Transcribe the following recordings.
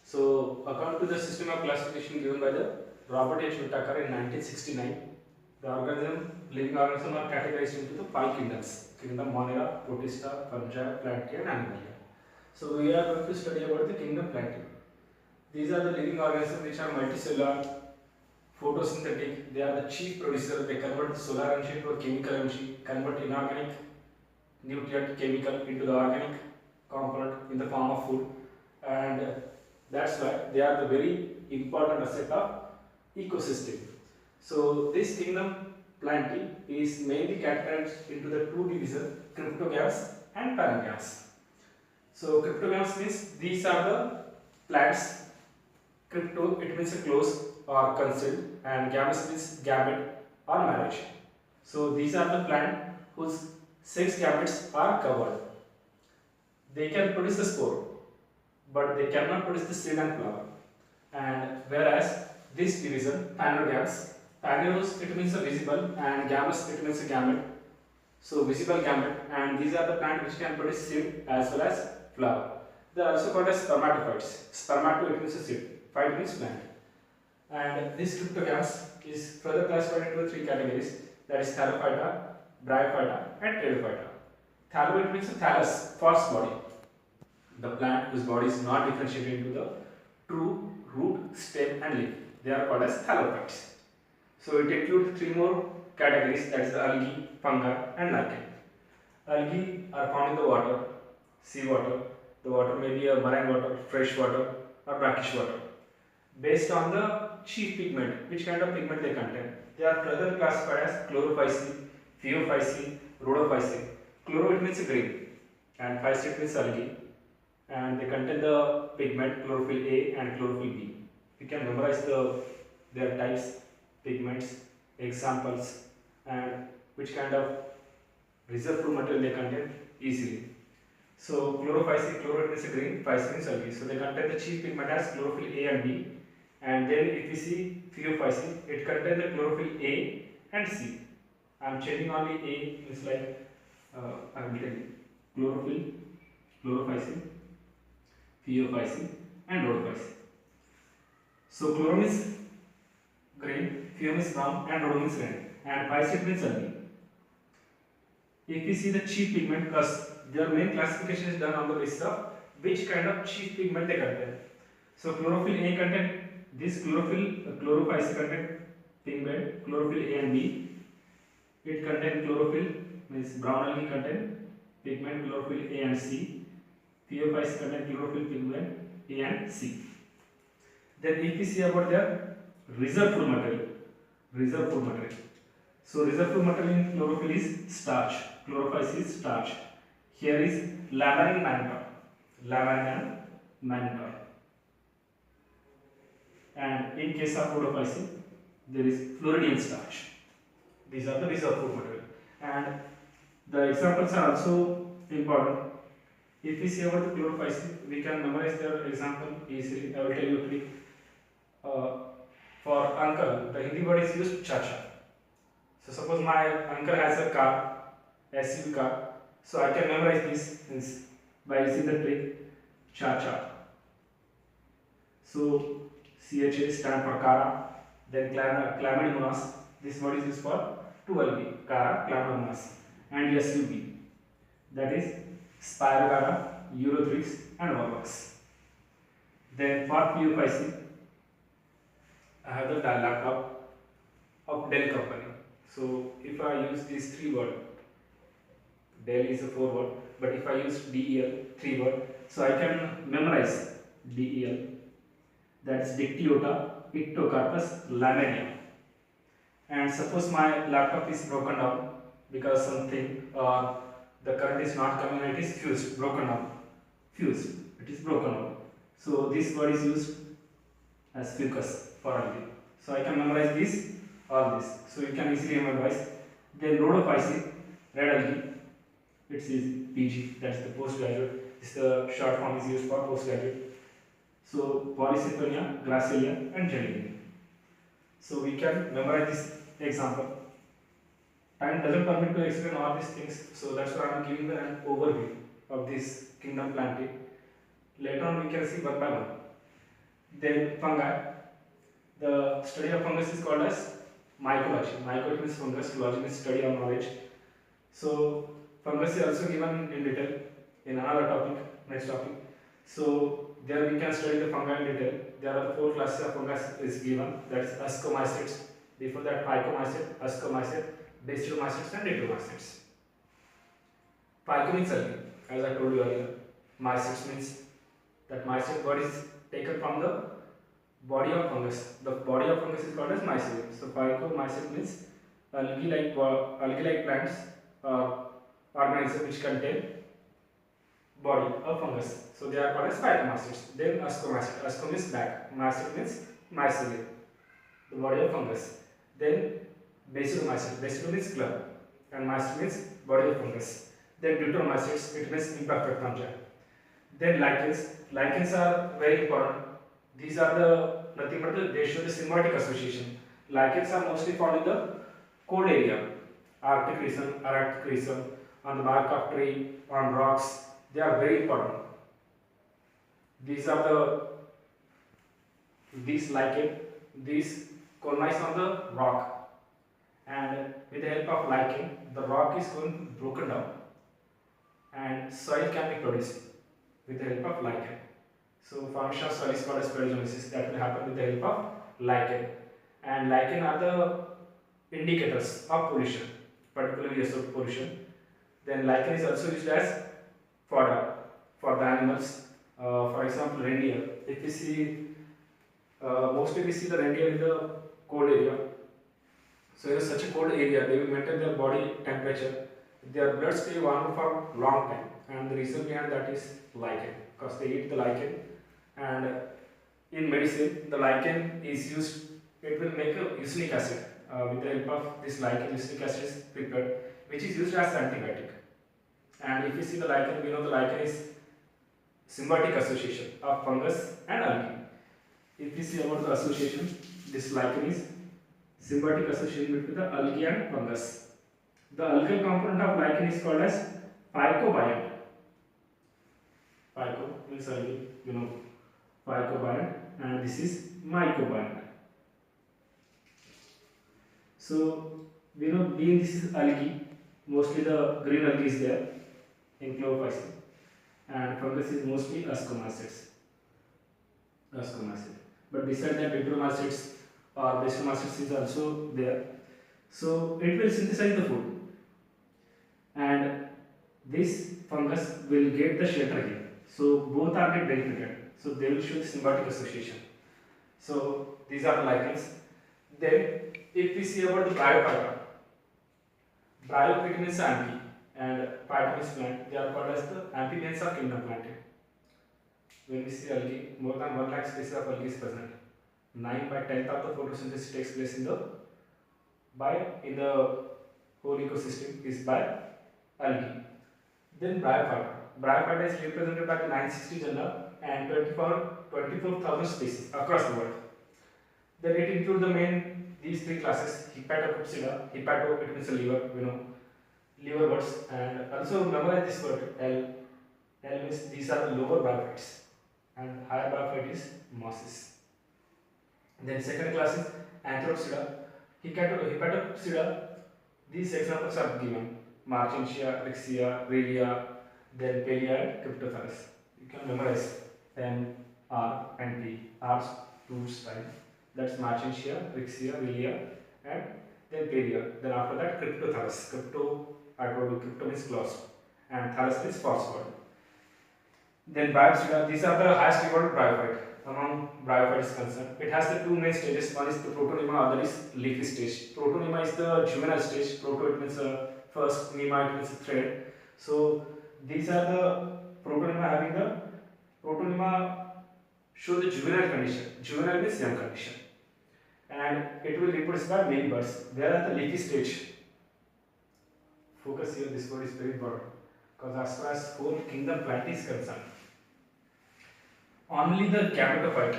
So, according to the system of classification given by the Robert H. Whittaker in 1969, the living organisms are categorized into the 5 kingdoms: Kingdom Monera, Protista, Fungi, Plantae, and Animalia. So, we are going to study about the Kingdom Plantae. These are the living organisms which are multicellular, photosynthetic. They are the chief producer. They convert the solar energy to a chemical energy, convert inorganic nutrient chemical into the organic component in the form of food, and that's why they are the very important asset of ecosystem. So this kingdom Plantae is mainly categorized into the two divisions, cryptogams and paragams. So cryptogams means these are the plants. Crypto, it means a close or concealed, and gametes means gamete or marriage. So these are the plant whose sex gametes are covered. They can produce the spore, but they cannot produce the seed and flower. And whereas this division, panogams, panose it means a visible, and gamus it means a gamete. So visible gamete, and these are the plant which can produce seed as well as flower. They are also called as spermatophytes. Spermato it means a seed, phyte means plant. And this cryptogams is further classified into 3 categories, that is thallophyta, bryophyta, and pterophyta. Thallo it means a thallus, false body. The plant whose body is not differentiated into the true root, stem, and leaf. They are called as thallophytes. So it includes 3 more categories, that is the algae, fungi, and lichen. Algae are found in the water, sea water. The water may be a marine water, fresh water, or brackish water. Based on the chief pigment, which kind of pigment they contain, they are further classified as chlorophyll, phaeophyll, rhodophyll. Chloro it means green, and phyce it means algae, and they contain the pigment chlorophyll A and chlorophyll B. You can memorize their types, pigments, examples, and which kind of reserve food material they contain easily. So chlorophyll, chloro means green, phyce means algae. So they contain the chief pigment as chlorophyll A and B. And then if we see phaeophyll, it contains the chlorophyll A and C. I am changing only A, means like I will tell you chlorophyll, chlorophyll, phaeophyll, and rhodophyll. So chloro means green, pheo means brown, and rhodo means red, and phyce means algae. If we see the chief pigment, because their main classification is done on the basis of which kind of chief pigment they contain. So chlorophyll A contain this chlorophyll contain pigment chlorophyll A and B. It contain chlorophyll means brown algae contain pigment chlorophyll A and C. Phaeophyll contain chlorophyll pigment A and C. Then if we see about their reserve food material, so reserve food material in chlorophyll is starch, chlorophyll is starch. Here is laminin mannitol. And in case of rhodophyll, there is Floridian starch. These are the reserve food material. And the examples are also important. If we see about the chlorophyll, we can memorize their example easily. I will tell you quick. For uncle, the Hindi word is used chacha. So suppose my uncle has a car, SUV car. So I can memorize this by using the trick cha-cha. So CHA stand for Cara, then Chlamydomonas. This word is used for 2 algae, Cara, Chlamydomonas, and SUV, that is Spirocara, Eurothrix, and Volvox. Then for phaeophyll, I have the laptop of Dell company. So if I use these 3 words, Dell is a 4 word, but if I use DEL 3 word, so I can memorize DEL, that is Dictyota, Ictocarpus, Lamania. And suppose my laptop is broken down because something the current is not coming and it is fused, broken down, it is broken down. So this word is used as fucus for algae. So I can memorize this, all this. So you can easily memorize. Then rhodophyll, red algae, it's easy, PG, that's the postgraduate. This the short form is used for postgraduate. So Polycythemia, Gracilia, and Gellinia. So we can memorize this example. Time doesn't permit to explain all these things, so that's why I am giving an overview of this Kingdom Plantae. Later on we can see one by one. Then fungi. The study of fungus is called as mycology. Mycology means fungus, logy means study or knowledge. So fungus is also given in detail in another topic, next topic. So there we can study the fungi in detail. There are the 4 classes of fungus is given. That is ascomycetes. Before that, phycomycete, ascomycete, basidiomycetes and diplomycetes. Phyco means algae, as I told you earlier. Mycetes means that mycete word is taken from the body of fungus. The body of fungus is called as mycelium. So phycomycete means algae-like plants or organisms which contain body of fungus. So they are called as phycomycetes. Then ascomycete. Ascom means back. Mycete means mycelium, the body of fungus. Then basidiomycete. Basidiom means club, and mycete means body of fungus. Then deuteromycetes, it means imperfect fungi. Then lichens. Lichens are very important. These are the nothing but they show the symbiotic association. Lichens are mostly found in the cold area, Arctic region, on the bark of tree, on rocks. They are very important. These lichen, these colonize on the rock, and with the help of lichen, the rock is going broken down, and soil can be produced with the help of lichen. So formation of soil is called as perogenesis. That will happen with the help of lichen, and lichen are the indicators of pollution, particularly azote pollution. Then lichen is also used as fodder for the animals. For example, reindeer. If we see, mostly we see the reindeer in the cold area. So in such a cold area, they will maintain their body temperature. Their blood stay warm for long time, and the reason behind that is lichen, because they eat the lichen. And in medicine, the lichen is used. It will make a usinic acid. With the help of this lichen, usinic acid is prepared, which is used as antibiotic. And if you see the lichen, we know the lichen is symbiotic association of fungus and algae. If we see about the association, this lichen is symbiotic association between the algae and fungus. The algal component of lichen is called as phycobiont. Phyco means algae, you know, phycobiont, and this is mycobiont. So we know, being this is algae, mostly the green algae is there in chlorophyll, and fungus is mostly ascomycetes. But besides that, deuteromycetes or basidiomycetes is also there. So it will synthesize the food, and this fungus will get the shelter here. So both are get benefited. So they will show the symbiotic association. So these are the lichens. Then if we see about the bryophyta, bryophyta means amphi, and phyta means plant. They are called as the amphibians of kingdom Plantae. When we see algae, more than 1 lakh species of algae is present. 9/10 of the photosynthesis takes place in the whole ecosystem is by algae. Then bryophyta. Bryophyta is represented by the 960 genera and 24,000 species across the world. Then it includes the main these 3 classes: Hepatocrypsida. Hepato, it means liver, we know, liver words, and also memorize this word L. L means these are the lower bryophytes, and higher bryophyte is mosses. Then second class is Anthropsida. Hepatocrypsida. These examples are given: Marchantia, Rixia, Relia, then Pelia and Cryptothalus. You can memorize M, R and P. R two style. That's Marchantia, Rixia, Relia, and then Pelia. Then after that, Cryptothalus. I told you, crypto means closed, and thallus means phosphor. Then Bryopsida. These are the highest rewarded bryophyte among bryophyte is concerned. It has the 2 main stages. One is the protonema, other is leafy stage. Protonema is the juvenile stage. Proto, it means first, nema, it means thread. So these are the protonema having the protonema show the juvenile condition. Juvenile means young condition, and it will reproduce by male birds. Whereas the leafy stage, focus here, this word is very important, because as far as whole kingdom Plantae is concerned, only the gametophyte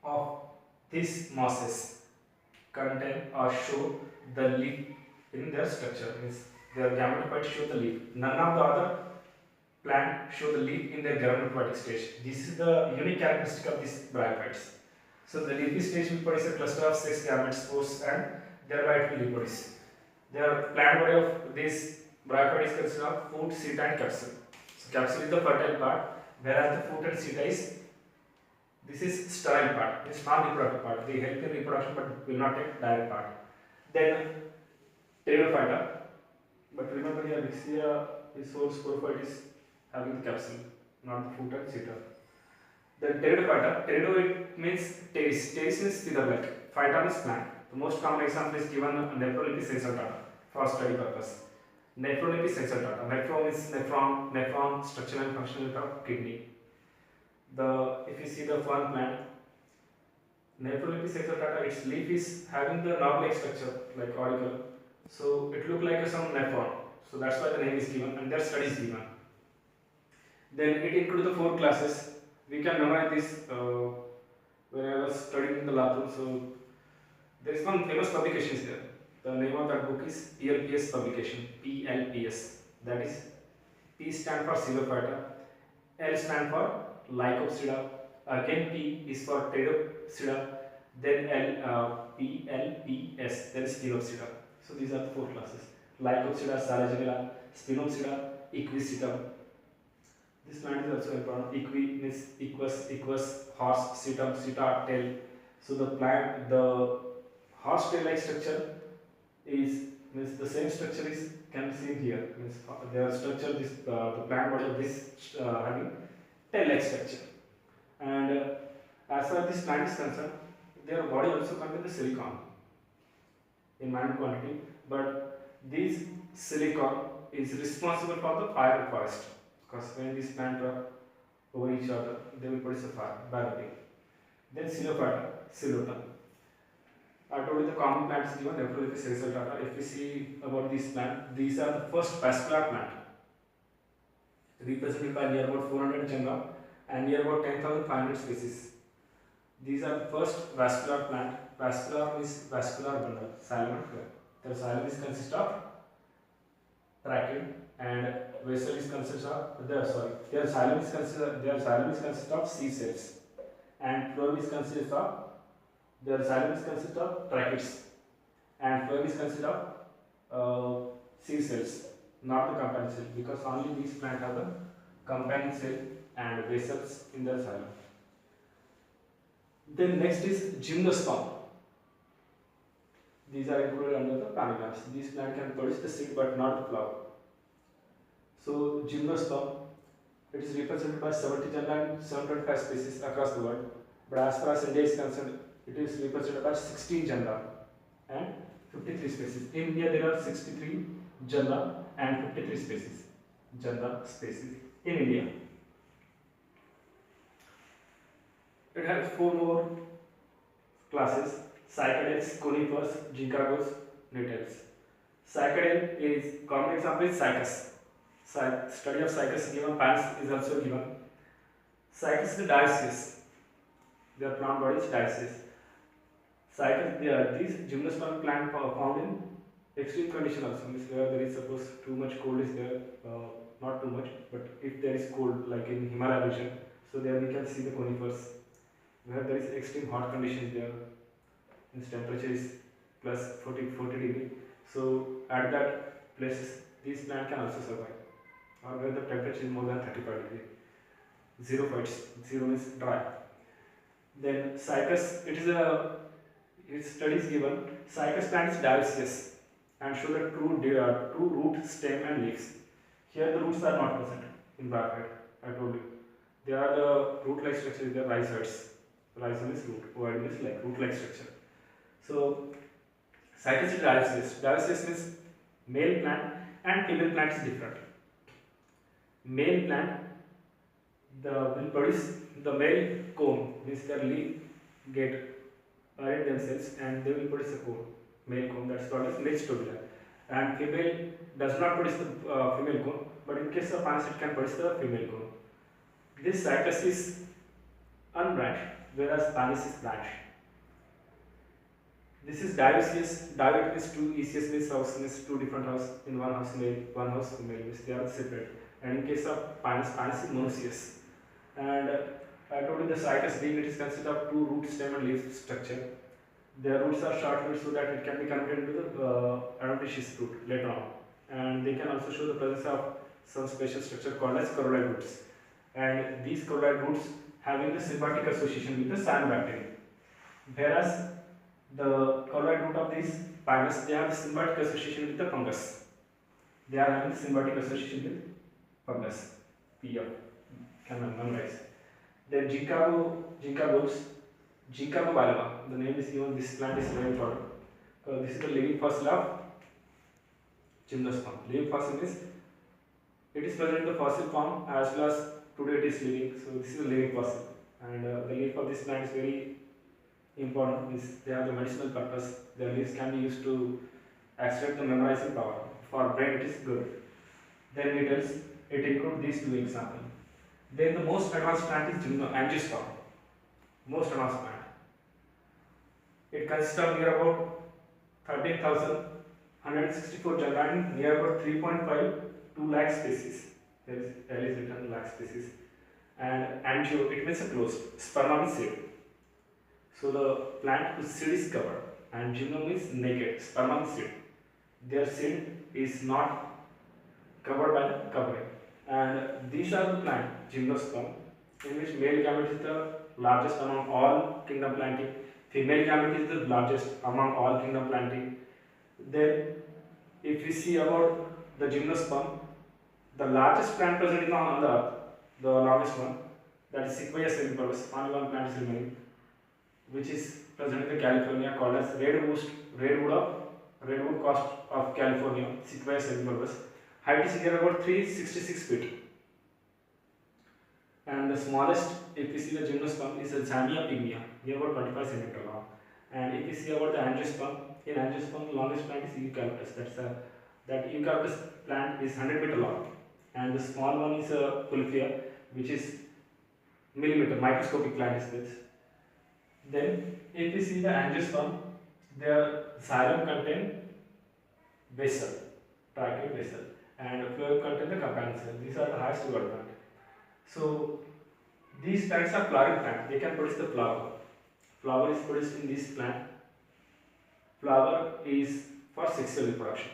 of these mosses contain or show the leaf in their structure. Means their gametophyte show the leaf. None of the other plant show the leaf in their eukaryotic stage. This is the unique characteristic of these bryophytes. So the leafy stage will produce a cluster of 6 gamete spores and thereby it will reproduce. The plant body of this bryophyte is consisting of fruit, seed and capsule. So capsule is the fertile part, whereas the fruit and seed is this is sterile part, it's non-reproductive part. They help in reproduction but will not take direct part. Then pteridophyta, but remember here this whole sporophyte is having the capsule, not the fruit and seed. Then pteridophyta, pterido means teres, teres means feather-like, phyta means plant. The most common example is given nephrolepis sensatata for study purpose. Nephrolepis sensatata, nephron is nephron structural and functional of kidney. If you see the fern plant, Nephrolepis sensatata, its leaf is having the knob-like structure like auricle. So it looks like some nephron. So that's why the name is given and their study is given. Then it includes the 4 classes. We can memorize this when I was studying in the lab room. So there is one famous publication there. The name of that book is PLPS publication. PLPS. That is P stand for Xylophyta, L stand for Lycopsida. Again P is for Pteridopsida. Then PLPS. That is Spinopsida. So these are the 4 classes: Lycopsida, Salaginella, Spinopsida, Equisetum. This plant is also important. Equi means equus, horse, setum, seta, tail. So the horse tail-like structure means the same structure can be seen here. Means their structure the plant body of this having tail-like structure. And as far as this plant is concerned, their body also contains the silicon in minor quantity, but this silicon is responsible for the fire of forest, because when these plants are over each other, they will produce a fire by rubbing. Then Xylophyta. I told you the common plants given Nephrolepis sensatata. If we see about this plant, these are the first vascular plant, represented by near about 400 genera and near about 10,500 species. These are the first vascular plant. Vascular is vascular bundle, xylem and phloem. The xylem is consist of trachea and vessel is consist of their xylem is consist of seed cells and phloem is consist of tracheids and phloem is consist of seed cells, not the companion cell, because only these plants have the companion cell and vessels in their xylem. Then next is gymnosperm. These are included under the plantae. These plants can produce the seed but not the flower. So gymnosperm, it is represented by 70 genera and 725 species across the world. But as far as India is concerned, it is represented by 16 genera and 53 species. In India, there are 63 genera and 53 species. In India. It has 4 more classes: cycads, conifers, ginkgos, nutels. Cycadale is common example is cycas. Study of cycas given, pans is also given. Cycas is dioecious. Their plant body is dioecious. Cycas, these gymnosperm plant found in extreme condition also, means where there is suppose too much cold is there, not too much, but if there is cold like in Himalaya region, so there we can see the conifers. Where there is extreme hot conditions there, its temperature is plus 40 degree. So at that places, these plants can also survive. Or where the temperature is more than 35 degree. Zero means dry. Then cycas, its studies given. Cycas plant is dioecious and show the true root, stem and leaves. Here the roots are not present in bryophyte. I told you. They are the root-like structure in the rhizoids. Rhizome is root, oid is like root-like structure. So cycas is dioecious. Dioecious means male plant and female plant is different. Male plant will produce the male cone, means their leaf get arrange themselves and they will produce a cone, male cone, that's called as male stobila. And female does not produce the female cone, but in case of plants it can produce the female cone. This cycas is unbranched, whereas panis is branched. This is dioecious. Dioic means 2, eicious means house, means 2 different houses. In one house male, one house female, means they are separate. And in case of Pinus, Pinus is monoecious. And I told you the cycas being it is consisted of two root, stem and leaf structure. Their roots are short roots so that it can be converted into the adventitious root later on. And they can also show the presence of some special structure called as corolite roots. And these corolite roots having the symbiotic association with the cyanobacteria. Whereas the corolite root of these Pinus, they have the symbiotic association with the fungus. They are having symbiotic association with fungus. PF can memorize. Then Ginkgo biloba. The name is given. This plant is very important. This is the living fossil of gymnosperm. Living fossil means it is present in the fossil form as well as today it is living. So this is a living fossil, and the leaf of this plant is very important. They have the medicinal purpose. Their leaves can be used to extract the memorizing power. For brain it is good. Then it includes these two examples. Then the most advanced plant is angiosperm. Most advanced plant. It consists of near about 13,164 genera and near about 3.52 lakh species. There is L is written lakh species. And angio, it means a closed. Sperma means seed. So the plant whose seed is covered and gymnome is naked. Sperma means seed. Their seed is not covered by the covering. And these are the plant gymnosperm, in which male gamete is the largest among all kingdom Plantae. Female gamete is the largest among all kingdom Plantae. Then, if we see about the gymnosperm, the largest plant present on the earth, the longest one, that is Sequoia sempervirus. Only one plant is remaining, which is present in the California, called as redwood coast of California, Sequoia sempervirus. Height is near about 366 feet. And the smallest, if we see the gymnosperm, is a Zamia pygmea, near about 25 cm long. And if we see about the angiosperm, in angiosperm, the longest plant is eucalyptus. That eucalyptus plant is 100 meter long. And the small one is a Pulphia, which is millimeter, microscopic plant is this. Then, if we see the angiosperm, their xylem contain vessel, tracheate vessel, and phloem contain the companion cell. These are the highest order plant. So these plants are flowering plant. They can produce the flower. Flower is produced in this plant. Flower is for sexual reproduction.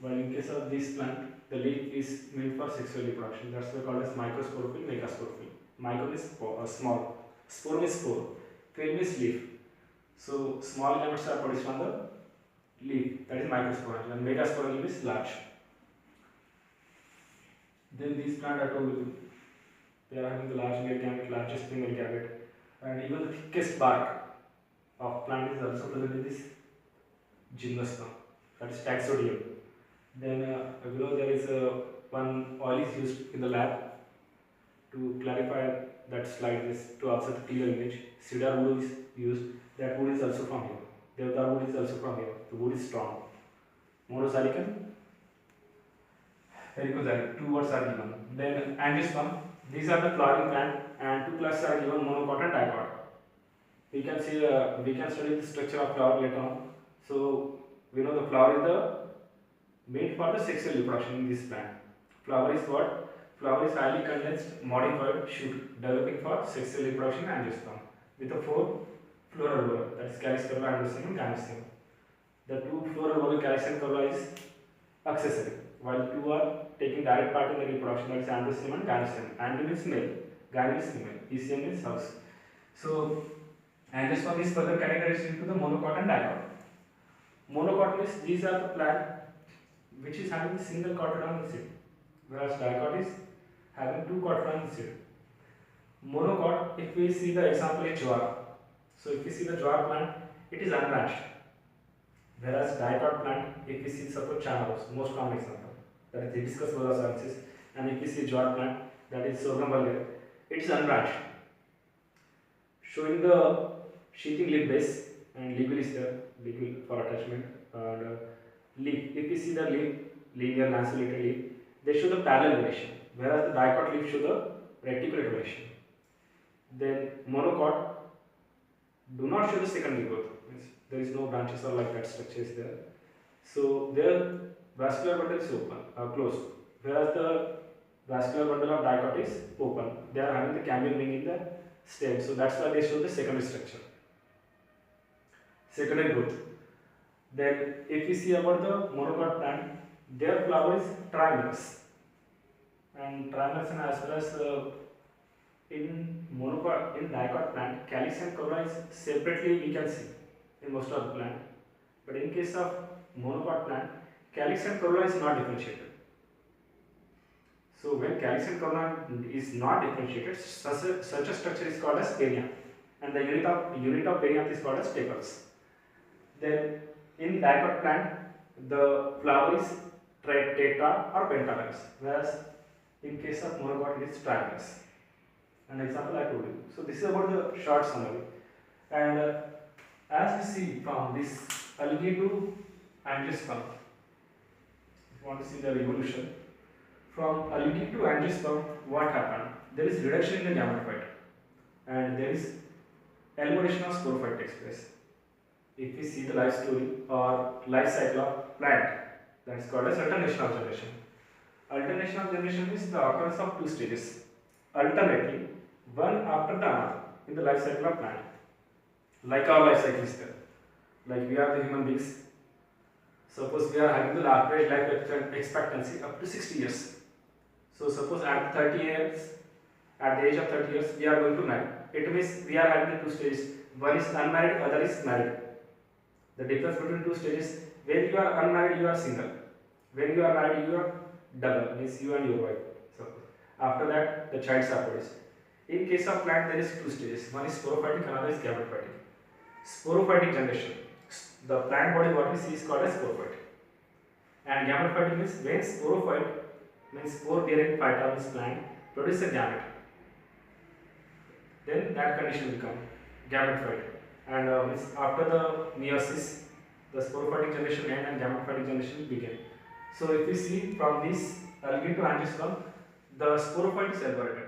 While in case of this plant, the leaf is made for sexual reproduction. That's why called as microsporophyll, megasporophyll. Micro is small, spore is spore, film is leaf. So small gametes are produced on the leaf. That is microsporophyll, and megasporophyll is large. Then these plant I told you, they are having the large male gamete, largest female gamete, and even the thickest bark of plant is also present in this gymnosperm, that is taxodium. Then below there is one oil is used in the lab to clarify that slide is to observe the clear image. Cedar wood is used. That wood is also from here. Deodar wood is also from here. The wood is strong. Monozylican, pericozylic. Two words are given. Then angiosperm. These are the flowering plant, and two classes are given: monocot and dicot. We can see we can study the structure of flower later on. So we know the flower is the made for the sexual reproduction in this plant. Flower is what? Flower is highly condensed modified shoot developing for sexual reproduction in angiosperm with the four floral lobe, that is calyx, corolla, androcele, and gynecium. The two floral lobe, calyx and corolla, is accessory, while two are taking direct part in the reproduction, that is androcele and gynecium. Andro means male, gyne means female, ecm means house. So angiosperm is further categorized into the monocot and dicot. Monocot means these are the plant which is having a single cotyledon seed, whereas dicot is having two cotyledon seed. Monocot, if we see the example is jowar. So if we see the jowar plant, it is unbranched. Whereas dicot plant, if we see suppose chana rose, most common example, that is hibiscus rosacea, and if we see jowar plant, that is sorghum vulgare, it is unbranched, showing the sheathing leaf base, and ligule is there, ligule for attachment, and leaf. If we see the leaf, linear lanceolated leaf, they show the parallel veneration, whereas the dicot leaf show the reticulate veneration. Then monocot do not show the secondary growth. There is no branches or like that structure is there. So their vascular bundle is open, closed. Whereas the Vascular bundle of dicot is open. They are having the cambium ring in the stem, so that's why they show the secondary structure. Secondary growth. Then, if we see about the monocot plant, their flower is trimerous, and trimerous, and as well as in dicot plant, calyx and corolla is separately we can see in most of the plant, but in case of monocot plant, calyx and corolla is not differentiated. So when calyx and corolla is not differentiated, such a structure is called as perianth, and the unit of perianth is called as tepals. Then in dicot plant, the flower is tetra or pentamerous, whereas in case of monocot it is trimerous. An example I told you. So this is about the short summary, and as we see from this algae to angiosperm, if you want to see the evolution from algae to angiosperm, what happened? There is reduction in the gametophyte, and there is elevation of sporophyte takes place. If we see the life story or life cycle of plant, that is called as alternation of generation. Alternation of generation is the occurrence of two stages alternately, one after the other in the life cycle of plant. Like our life cycle is there. Like we are the human beings. Suppose we are having the average life expectancy up to 60 years. So suppose at 30 years, at the age of 30 years, we are going to marry. It means we are having the two stages. One is unmarried, other is married. The difference between two stages: when you are unmarried, you are single. When you are married, you are double, means you and your wife. Suppose. After that, the child are produced. In case of plant, there is two stages. One is sporophytic, another is gametophytic. Sporophytic generation. The plant body what we see is called as sporophyte. And gametophytic means when sporophyte, means spore bearing phyta, means plant, produce a gamete. Then that condition will come gametophyte. And means after the meiosis, the sporophytic generation end and gametophytic generation begin. So if we see from this algae to angiosperm, the sporophyte is elaborated.